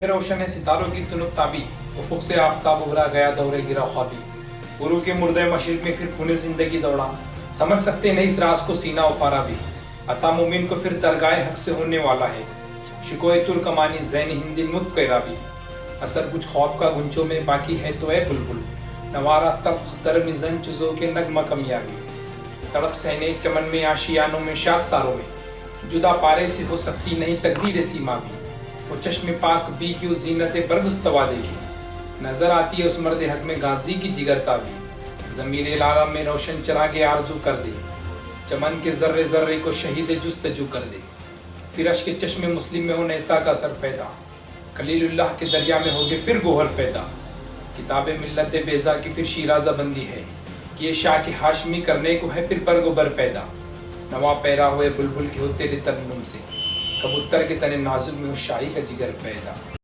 रोशन सितारों की तुनुक ताबी, उफुक से आफताब उभरा गया दौरे गिरा ख्वाबी। गुरु के मुर्दे मशरिक में फिर खूने जिंदगी दौड़ा, समझ सकते नहीं इस राज को सीना उफारा भी। अता मुमिन को फिर दरगाह हक से होने वाला है, शिकोए तुर्कमानी जैन हिंदी मुतकैरा भी। असर कुछ खौफ का गुंचों में बाकी है तो ए बुलबुल, नवारा तब खतर मिजन चुजो के नगमा कमियाबी। तड़प सहने चमन में आशियानों में शाद सारों में, जुदा पारे से हो सकती नहीं तकदीर सीमा भी। वो चश्मे पाक बी की उस जीनत बरगुस्तवा देखी, नजर आती है उस मर्द हक में गाजी की जिगरता भी। ज़मीर लाला में रोशन चरागे आरजू कर दे, चमन के जर्रे जर्रे को शहीद जुस्तजू कर दे। फिर अश्क के चश्मे मुस्लिम में हो नैसा का असर पैदा, खलीलुल्लाह के दरिया में होगे फिर गोहर पैदा। किताब मिल्लत बेजा की फिर शीराजा बंदी है, कि ये शाह के हाशमी करने को है फिर बरगुबर पैदा। नवा पैरा हुए बुलबुल के हो तेरे तरन्नुम से, कबूतर के तने नाजुक में उस शाही का जिगर पैदा।